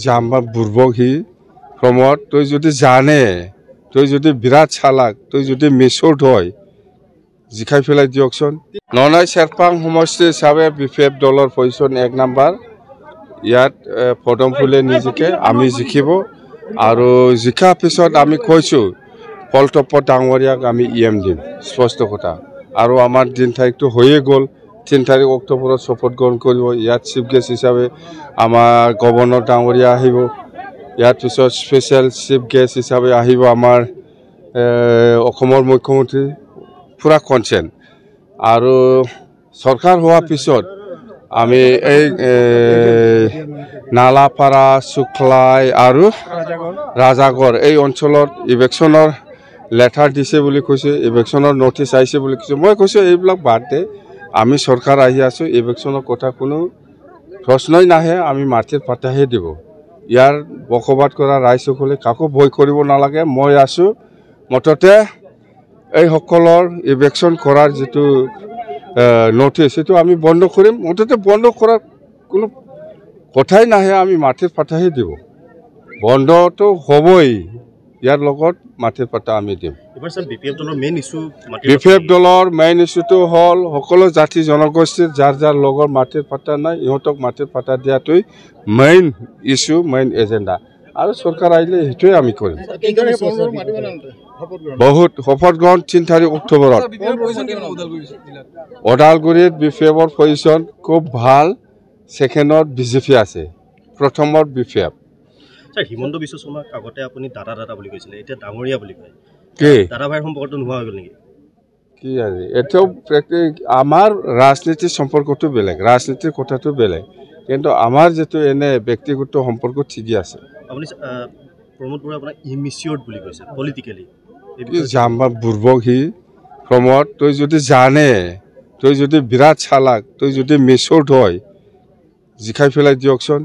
জাম্বা বুৰ্বক হি প্ৰমোদ তুই যদি জানে তুই যদি বিৰাট চালাক তুই যদি মিছুট হয় জিকাই ফেলাই দিয়কচোন ননাই চেৰপাং সমষ্টি হিচাপে বিপিএফ দলৰ পজিশ্যন 1 নম্বৰ ইয়াত পদম ফুলে নিজকে আমি জিকিব আৰু জিকা পিছত আমি কৈছোঁ পলটপত ডাঙৰীয়াক আমি ইএম দিম স্পষ্ট কথা আৰু আমাৰ দিন তাৰিখটো হৈয়ে গ'ল 3 তাৰিখ অক্টোবৰত শপত গ্ৰহণ কৰিব ইয়াত চিফ গেষ্ট হিচাপে আমাৰ গভৰ্ণৰ ডাঙৰীয়া আহিব ইয়াৰ পিছত স্পেচিয়েল চিফ গেষ্ট হিচাপে আহিব আমাৰ অসমৰ মুখ্যমন্ত্ৰী পুৰা কনচেন আৰু চৰকাৰ হোৱাৰ পিছত আমি এই নালাপাৰা সুখলাই আৰু ৰাজাগড় এই অঞ্চলত ইলেকশ্যনৰ লেটাৰ দিছে বুলি কৈছে ইলেকশ্যনৰ নটিচ আহিছে বুলি কৈছে মই কৈছোঁ এইবিলাক বাদ দে আমি চৰকাৰ আহি আছোঁ ইলেকশ্যনৰ কথা কোনো প্ৰশ্নই নাহে আমি মাটিৰ পাতাহে দিব ইয়াৰ বসবাস কৰা ৰাইজসকলে কাকো ভয় কৰিব নালাগে মই আছোঁ মততে এই সকলৰ ইলেকশ্যন কৰাৰ যেটো নটিচ এটো আমি বন্ধ কৰিম মততে বন্ধ কৰাৰ কোনো কথাই নাহে আমি মাটিৰ পাতাহে দিব বন্ধটো হ'বই ইয়াৰ লগত মাটিৰ পাতা আমি দিম এবাৰ স্যাৰ বিপিএফ দলৰ মেইন ইস্যু বিপিএফ দলৰ মেইন ইস্যুটো হ'ল সকলো জাতি জনগোষ্ঠীৰ যাৰ লগৰ মাটিৰ পাতা নাই ইহঁতক মাটিৰ পাতা দিয়াটোই মেইন ইস্যু মেইন এজেন্ডা আৰু চৰকাৰ আহিলে হেতুই আমি কৰিম বহুত শপত গ্ৰহণ 3 তাৰিখ অক্টোবৰত ওদালগুৰিত বিপিএফৰ পজিশ্যন খুব ভাল সেকেন্ডত বিজেপি আছে প্ৰথমত বিপিএফ স্যাৰ হিমন্ত বিশ্ব শৰ্মাক আগতে আপুনি দাদা বুলি কৈছিলে এতিয়া ডাঙৰীয়া বুলি কয় কি দাদা ভাইৰ সম্পৰ্কটো নোহোৱা হৈ গ'ল নেকি কি আছে এটাও আমাৰ ৰাজনীতিৰ সম্পৰ্কটো বেলেগ ৰাজনীতিৰ কথাটো বেলেগ কিন্তু আমাৰ যেটো এনে ব্যক্তিগত সম্পৰ্ক ঠিকই আছে আপুনি প্ৰমোদ বৰা আপোনাক ইমিচিয়ৰ্ড বুলি কৈছে পলিটিক্যালি জাম্বা বুৰ্বক হি প্ৰমোদ তুই যদি জানে তুই যদি বিৰাট চালাক তুই যদি মিছুট হয় জিকাই ফেলাই দিয়কচোন